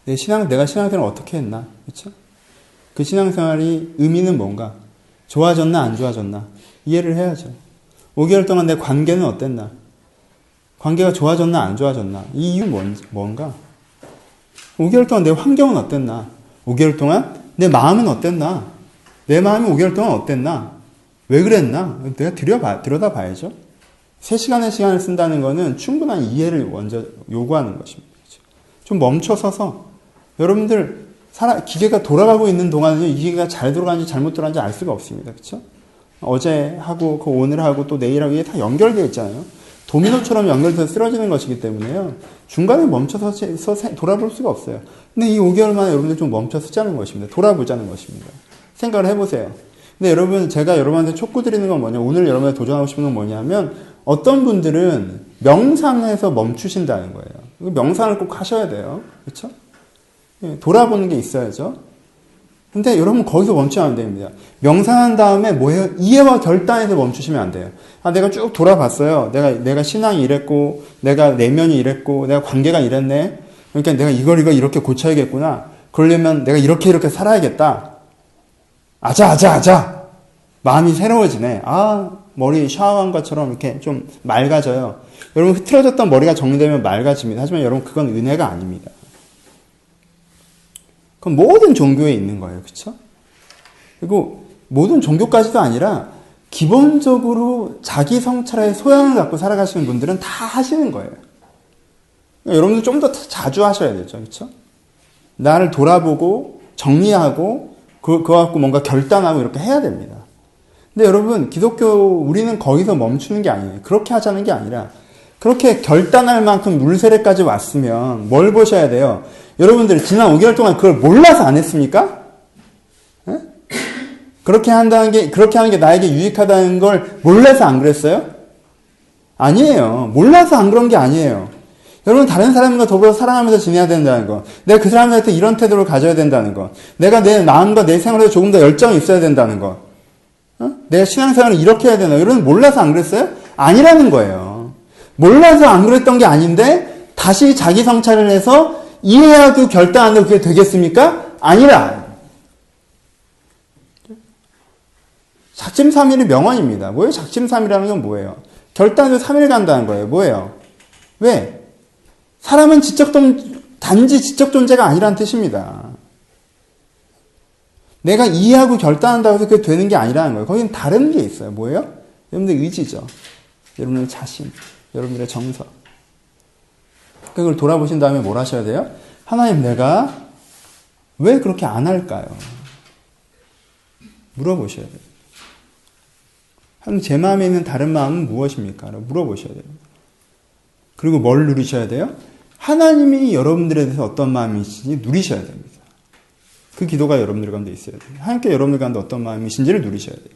Speaker 1: 내가 신앙생활을 어떻게 했나? 그렇죠? 그 신앙생활이 의미는 뭔가? 좋아졌나 안 좋아졌나? 이해를 해야죠. 5개월 동안 내 관계는 어땠나? 관계가 좋아졌나 안 좋아졌나? 이 이유는 뭔가? 5개월 동안 내 환경은 어땠나? 5개월 동안 내 마음은 어땠나? 내 마음이 5개월 동안 어땠나? 왜 그랬나? 내가 들여다 봐야죠. 3시간의 시간을 쓴다는 것은 충분한 이해를 먼저 요구하는 것입니다. 좀 멈춰서서 여러분들 기계가 돌아가고 있는 동안은 이 기계가 잘 돌아가는지 잘못 돌아가는지 알 수가 없습니다. 그렇죠? 어제 하고 오늘 하고 또 내일 하고 이게 다 연결되어 있잖아요. 도미노처럼 연결돼서 쓰러지는 것이기 때문에요. 중간에 멈춰서 돌아볼 수가 없어요. 근데 이 5개월 만에 여러분들 좀 멈춰 쓰자는 것입니다. 돌아보자는 것입니다. 생각을 해보세요. 근데 여러분 제가 여러분한테 촉구 드리는 건 뭐냐, 오늘 여러분이 도전하고 싶은 건 뭐냐면 어떤 분들은 명상에서 멈추신다는 거예요. 명상을 꼭 하셔야 돼요. 그렇죠? 돌아보는 게 있어야죠. 근데 여러분 거기서 멈추면 안 됩니다. 명상한 다음에 뭐예요? 이해와 결단에서 멈추시면 안 돼요. 내가 쭉 돌아봤어요. 내가 신앙이 이랬고, 내가 내면이 이랬고, 내가 관계가 이랬네. 그러니까 내가 이걸 이렇게 고쳐야겠구나. 그러려면 내가 이렇게 살아야겠다. 아자. 마음이 새로워지네. 머리 샤워한 것처럼 이렇게 좀 맑아져요. 여러분 흐트러졌던 머리가 정리되면 맑아집니다. 하지만 여러분 그건 은혜가 아닙니다. 그건 모든 종교에 있는 거예요. 그렇죠? 그리고 모든 종교까지도 아니라 기본적으로 자기 성찰의 소양을 갖고 살아가시는 분들은 다 하시는 거예요. 그러니까 여러분들 좀 더 자주 하셔야 되죠. 그렇죠? 나를 돌아보고 정리하고 그거 갖고 뭔가 결단하고 이렇게 해야 됩니다. 근데 여러분 우리는 거기서 멈추는 게 아니에요. 그렇게 하자는 게 아니라 그렇게 결단할 만큼 물세례까지 왔으면 뭘 보셔야 돼요? 여러분들이 지난 5개월 동안 그걸 몰라서 안 했습니까? 에? 그렇게 하는 게 나에게 유익하다는 걸 몰라서 안 그랬어요? 아니에요. 몰라서 안 그런 게 아니에요. 여러분, 다른 사람과 더불어 사랑하면서 지내야 된다는 거. 내가 그 사람한테 이런 태도를 가져야 된다는 거. 내가 내 마음과 내 생활에 조금 더 열정이 있어야 된다는 거. 내가 신앙생활을 이렇게 해야 되나. 여러분, 몰라서 안 그랬어요? 아니라는 거예요. 몰라서 안 그랬던 게 아닌데 다시 자기 성찰을 해서 이해하고 결단하는 그게 되겠습니까? 아니라. 작심삼일의 명언입니다. 뭐예요? 작심삼일이라는 건 뭐예요? 결단해서 3일 간다는 거예요. 뭐예요? 왜? 사람은 단지 지적 존재가 아니라는 뜻입니다. 내가 이해하고 결단한다고 해서 그게 되는 게 아니라는 거예요. 거기는 다른 게 있어요. 뭐예요? 여러분들의 의지죠. 여러분들의 자신, 여러분들의 정서. 그걸 돌아보신 다음에 뭘 하셔야 돼요? 하나님, 내가 왜 그렇게 안 할까요? 물어보셔야 돼요. 하나님, 제 마음에 있는 다른 마음은 무엇입니까? 물어보셔야 돼요. 그리고 뭘 누리셔야 돼요? 하나님이 여러분들에 대해서 어떤 마음이신지 누리셔야 됩니다. 그 기도가 여러분들 가운데 있어야 돼요. 하나님께 여러분들 가운데 어떤 마음이신지를 누리셔야 돼요.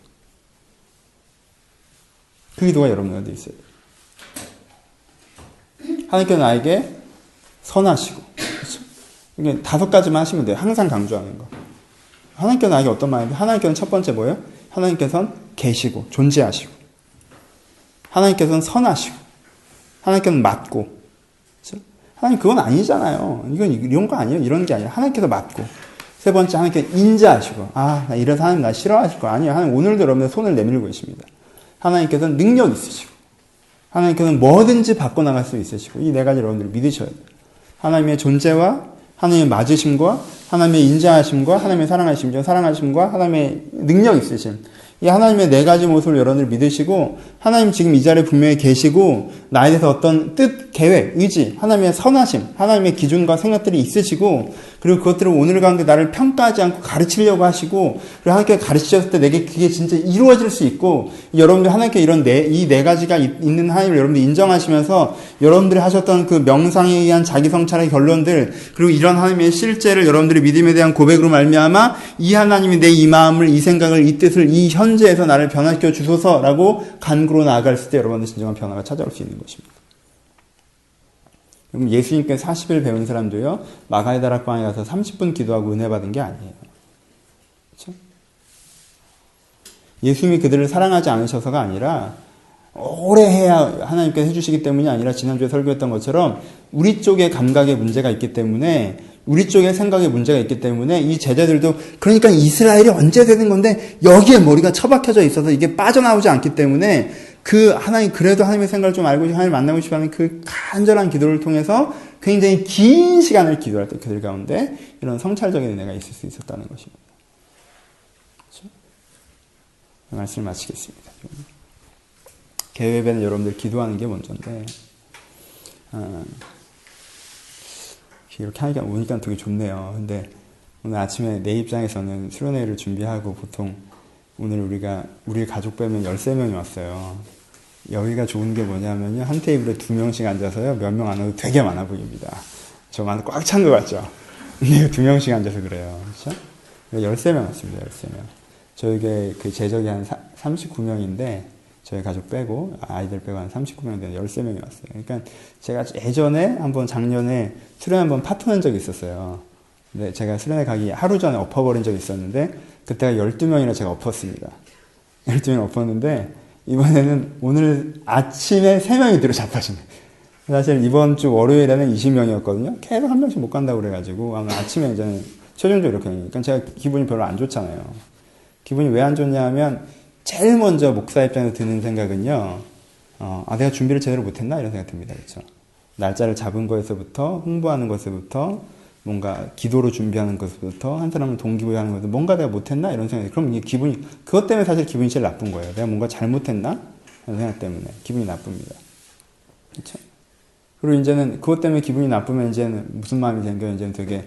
Speaker 1: 그 기도가 여러분들 가운데 있어야 돼요. 하나님께 나에게 선하시고, 그렇죠? 이게 5가지만 하시면 돼요. 항상 강조하는 거. 하나님께 나에게 어떤 마음인데, 하나님께는 첫 번째 뭐예요? 하나님께서는 계시고, 존재하시고, 하나님께서는 선하시고, 하나님께서는 맞고, 그렇죠? 하나님 그건 아니잖아요. 이건 이런 거 아니에요. 이런 게 아니라 하나님께서 맞고. 세 번째, 하나님께서 인자하시고, 나 이래서 하나님 나 싫어하실 거 아니에요. 하나님 오늘도 여러분들 손을 내밀고 있습니다. 하나님께서는 능력 있으시고, 하나님께서는 뭐든지 바꿔나갈 수 있으시고, 이 4가지 여러분들이 믿으셔야 돼요. 하나님의 존재와 하나님의 맞으심과 하나님의 인자하심과 하나님의 사랑하심과 하나님의 능력 있으심. 이 하나님의 4가지 모습을 여러분들 믿으시고, 하나님 지금 이 자리에 분명히 계시고, 나에 대해서 어떤 뜻, 계획, 의지, 하나님의 선하심, 하나님의 기준과 생각들이 있으시고, 그리고 그것들을 오늘 가운데 나를 평가하지 않고 가르치려고 하시고, 그리고 하나님께 가르치셨을 때 내게 그게 진짜 이루어질 수 있고, 여러분들 하나님께 이 4가지가 있는 하나님을 여러분들 인정하시면서, 여러분들이 하셨던 그 명상에 의한 자기 성찰의 결론들, 그리고 이런 하나님의 실제를 여러분들의 믿음에 대한 고백으로 말미암아 이 하나님이 내 이 마음을, 이 생각을, 이 뜻을 이 현재에서 나를 변화시켜 주소서라고 간구로 나아갈 때 여러분들 진정한 변화가 찾아올 수 있는 것입니다. 그럼 예수님께 40일 배운 사람도요, 마가의 다락방에 가서 30분 기도하고 은혜 받은 게 아니에요. 그렇죠? 예수님이 그들을 사랑하지 않으셔서가 아니라 오래 해야 하나님께서 해주시기 때문이 아니라 지난주에 설교했던 것처럼 우리 쪽의 감각에 문제가 있기 때문에, 우리 쪽의 생각에 문제가 있기 때문에 이 제자들도, 그러니까 이스라엘이 언제 되는 건데 여기에 머리가 처박혀져 있어서 이게 빠져나오지 않기 때문에 그래도 하나님의 생각을 좀 알고 하나님을 만나고 싶어 하는 그 간절한 기도를 통해서 굉장히 긴 시간을 기도할 때 그들 가운데 이런 성찰적인 은혜가 있을 수 있었다는 것입니다. 그렇죠? 말씀을 마치겠습니다. 개회배는 여러분들 기도하는 게 먼저인데, 이렇게 하니까 오니까 되게 좋네요. 근데 오늘 아침에 내 입장에서는 수련회를 준비하고 보통 오늘 우리 가족 빼면 13명이 왔어요. 여기가 좋은 게 뭐냐면요, 한 테이블에 2명씩 앉아서요, 몇 명 안 와도 되게 많아 보입니다. 저만 꽉 찬 것 같죠? 근데 2명씩 앉아서 그래요. 그렇죠? 13명 왔습니다. 13명. 저에게 그 제적이 한 39명인데 저희 가족 빼고, 아이들 빼고 한 39명 되는 13명이 왔어요. 그러니까 제가 예전에 작년에 수련회 한번 파토난 적이 있었어요. 근데 제가 수련회 가기 하루 전에 엎어버린 적이 있었는데, 그때가 12명이나 제가 엎었습니다. 12명 엎었는데, 이번에는 오늘 아침에 3명이 들어잡아지네. 사실 이번 주 월요일에는 20명이었거든요. 계속 한 명씩 못 간다고 그래가지고, 아마 아침에 이제는 최종적으로 이렇게 하니까 제가 기분이 별로 안 좋잖아요. 기분이 왜 안 좋냐 하면, 제일 먼저 목사 입장에서 드는 생각은요, 내가 준비를 제대로 못했나? 이런 생각 듭니다. 그렇죠? 날짜를 잡은 거에서부터, 홍보하는 것에서부터, 뭔가 기도로 준비하는 것부터, 한 사람을 동기부여하는 것부터, 뭔가 내가 못했나? 이런 생각이. 그럼 이게 그것 때문에 사실 기분이 제일 나쁜 거예요. 내가 뭔가 잘못했나? 이런 생각 때문에 기분이 나쁩니다. 그렇죠? 그리고 이제는 그것 때문에 기분이 나쁘면 이제는 무슨 마음이 생겨요? 이제는 되게,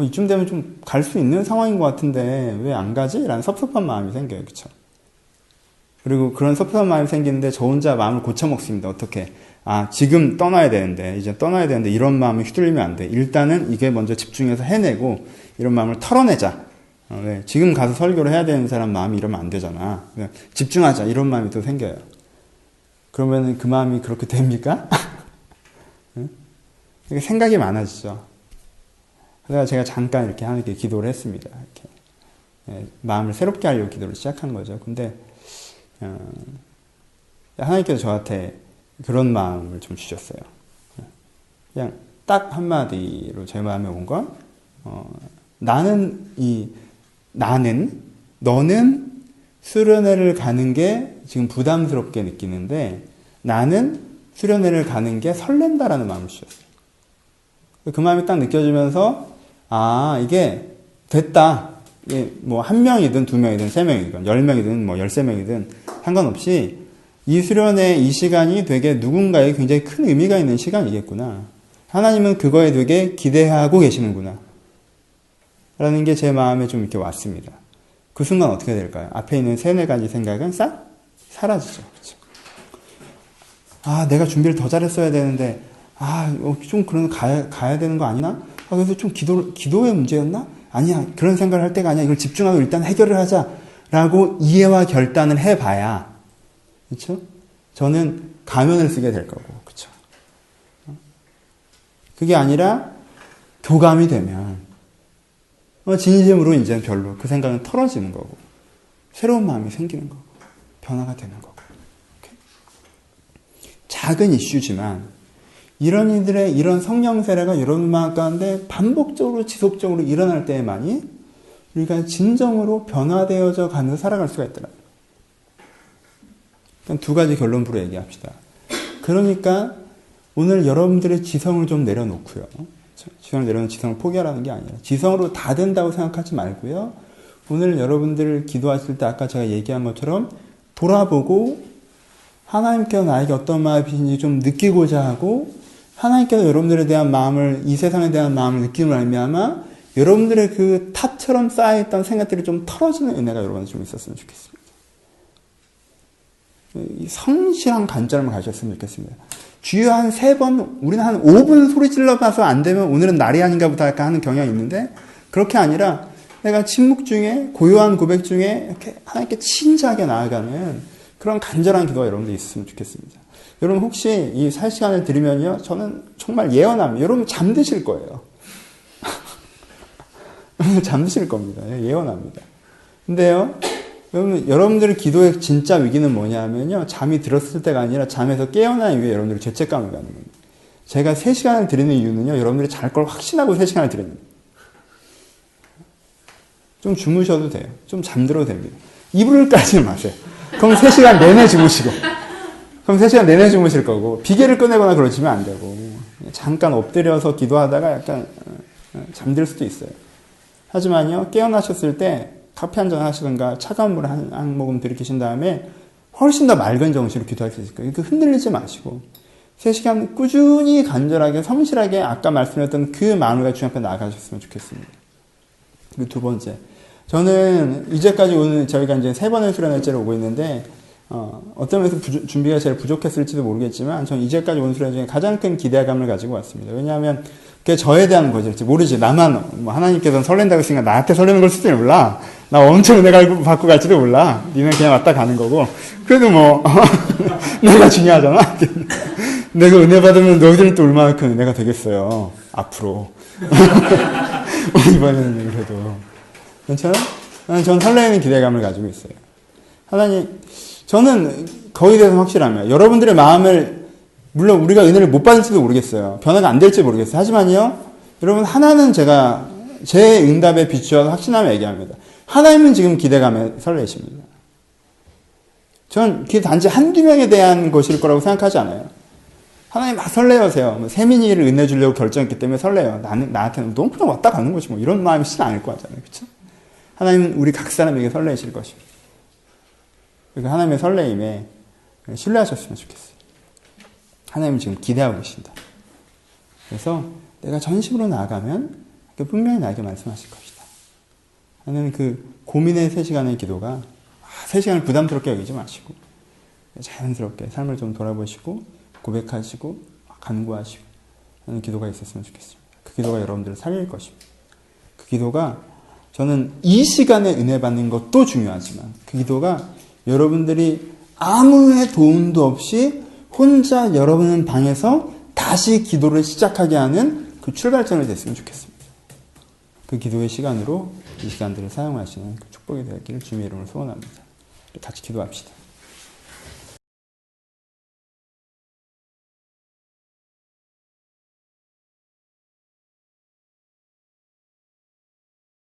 Speaker 1: 이쯤 되면 좀 갈 수 있는 상황인 것 같은데 왜 안 가지? 라는 섭섭한 마음이 생겨요. 그렇죠? 그리고 그런 섭섭한 마음이 생기는데 저 혼자 마음을 고쳐먹습니다. 어떻게? 지금 떠나야 되는데, 이제 떠나야 되는데 이런 마음이 휘둘리면 안 돼. 일단은 이게 먼저 집중해서 해내고 이런 마음을 털어내자. 왜? 지금 가서 설교를 해야 되는 사람 마음이 이러면 안 되잖아. 집중하자. 이런 마음이 또 생겨요. 그러면 그 마음이 그렇게 됩니까? 생각이 많아지죠. 그래서 제가 잠깐 이렇게 하나님께 기도를 했습니다. 이렇게. 마음을 새롭게 하려고 기도를 시작한 거죠. 근데, 하나님께서 저한테 그런 마음을 좀 주셨어요. 그냥 딱 한마디로 제 마음에 온 건, 너는 수련회를 가는 게 지금 부담스럽게 느끼는데, 나는 수련회를 가는 게 설렌다라는 마음을 주셨어요. 그 마음이 딱 느껴지면서, 이게 됐다. 이게 뭐 1명이든 2명이든 3명이든 10명이든 뭐 13명이든 상관없이 이 수련회 이 시간이 되게 누군가에 굉장히 큰 의미가 있는 시간이겠구나. 하나님은 그거에 되게 기대하고 계시는구나. 라는 게 제 마음에 좀 이렇게 왔습니다. 그 순간 어떻게 될까요? 앞에 있는 3-4가지 생각은 싹 사라지죠. 그렇죠? 내가 준비를 더 잘했어야 되는데, 좀 그런 가야 되는 거 아니나? 그래서 좀 기도의 문제였나? 아니야. 그런 생각을 할 때가 아니야. 이걸 집중하고 일단 해결을 하자. 라고 이해와 결단을 해봐야, 그렇죠? 저는 가면을 쓰게 될 거고, 그렇죠? 그게 아니라 교감이 되면 진심으로 이제 별로 그 생각은 털어지는 거고, 새로운 마음이 생기는 거고, 변화가 되는 거고. 이렇게. 작은 이슈지만 이런 이들의 이런 성령 세례가 여러분 마음 가운데 반복적으로 지속적으로 일어날 때에만이 우리가 진정으로 변화되어져 가면서 살아갈 수가 있더라. 2가지 결론부로 얘기합시다. 그러니까 오늘 여러분들의 지성을 좀 내려놓고요. 지성을 내려놓은 지성을 포기하라는 게 아니라 지성으로 다 된다고 생각하지 말고요. 오늘 여러분들 기도하실 때 아까 제가 얘기한 것처럼 돌아보고 하나님께서 나에게 어떤 마음이신지 좀 느끼고자 하고 하나님께서 여러분들에 대한 마음을, 이 세상에 대한 마음을 느낌을 알미암아 여러분들의 그 탑처럼 쌓여있던 생각들이 좀 털어지는 은혜가 여러분한테 좀 있었으면 좋겠습니다. 성실한 간절함을 가졌으면 좋겠습니다. 주여 한 3번, 우리는 한 5분 소리 질러봐서 안 되면 오늘은 날이 아닌가 보다 하는 경향이 있는데, 그렇게 아니라 내가 침묵 중에, 고요한 고백 중에 이렇게 하나님께 친절하게 나아가는 그런 간절한 기도가 여러분들 있으면 좋겠습니다. 여러분 혹시 이 살 시간을 드리면요, 저는 정말 예언합니다. 여러분 잠드실 거예요. 잠드실 겁니다. 예언합니다. 근데요, 여러분들의 기도의 진짜 위기는 뭐냐면요, 잠이 들었을 때가 아니라 잠에서 깨어난 이후에 여러분들이 죄책감을 갖는 겁니다. 제가 3시간을 드리는 이유는요, 여러분들이 잘 걸 확신하고 3시간을 드리는 거예요. 좀 주무셔도 돼요. 좀 잠들어도 됩니다. 이불을 깔지 마세요. 그럼 3시간 내내 주무시고, 그럼 3시간 내내 주무실 거고, 비계를 꺼내거나 그러시면 안 되고, 잠깐 엎드려서 기도하다가 약간 잠들 수도 있어요. 하지만요, 깨어나셨을 때 커피 한잔 하시든가 차가운 물 한 모금 들이키신 다음에 훨씬 더 맑은 정신으로 기도할 수 있을 거예요. 흔들리지 마시고 3시간 꾸준히 간절하게 성실하게 아까 말씀드렸던 그 마음을 주님 앞에 나아가셨으면 좋겠습니다. 그리고 2번째, 저는 이제까지 오늘 저희가 이제 3번의 수련회째로 오고 있는데 어떤 면에서 준비가 제일 부족했을지도 모르겠지만 저는 이제까지 온 수련 중에 가장 큰 기대감을 가지고 왔습니다. 왜냐하면 그게 저에 대한 거지. 모르지. 나만 하나님께서는 설렌다고 했으니까 나한테 설레는 걸 수도 몰라. 나 엄청 은혜가 받고 갈지도 몰라. 니는 그냥 왔다 가는 거고. 그래도 내가 중요하잖아. 내가 은혜 받으면 너희들은 또 얼마나 큰 은혜가 되겠어요. 앞으로. 이번에는 그래도. 괜찮아? 전 설레는 기대감을 가지고 있어요. 하나님, 저는 거기에 대해서 확실합니다. 여러분들의 마음을, 물론 우리가 은혜를 못 받을지도 모르겠어요. 변화가 안 될지 모르겠어요. 하지만요, 여러분, 하나는 제가 제 응답에 비추어서 확신하며 얘기합니다. 하나님은 지금 기대감에 설레십니다. 전 그게 단지 한두 명에 대한 것일 거라고 생각하지 않아요. 하나님 설레어세요. 세민이를 은혜 주려고 결정했기 때문에 설레요. 나한테는 너무 그냥 왔다 가는 거지 이런 마음이 쉽지 않을 거 같잖아요. 그렇죠? 하나님은 우리 각 사람에게 설레실 것입니다. 그러니까 하나님의 설레임에 신뢰하셨으면 좋겠어요. 하나님은 지금 기대하고 계신다. 그래서 내가 전심으로 나아가면 분명히 나에게 말씀하실 것이다. 하나님 그 고민의 3시간의 기도가 3시간을 부담스럽게 여기지 마시고 자연스럽게 삶을 좀 돌아보시고 고백하시고 간구하시고 하는 기도가 있었으면 좋겠습니다. 그 기도가 여러분들을 살릴 것입니다. 그 기도가 저는 이 시간에 은혜 받는 것도 중요하지만 그 기도가 여러분들이 아무의 도움도 없이 혼자 여러분 방에서 다시 기도를 시작하게 하는 그 출발점이 됐으면 좋겠습니다. 그 기도의 시간으로 이 시간들을 사용하시는 그 축복이 되기를 주님의 이름으로 소원합니다. 같이 기도합시다.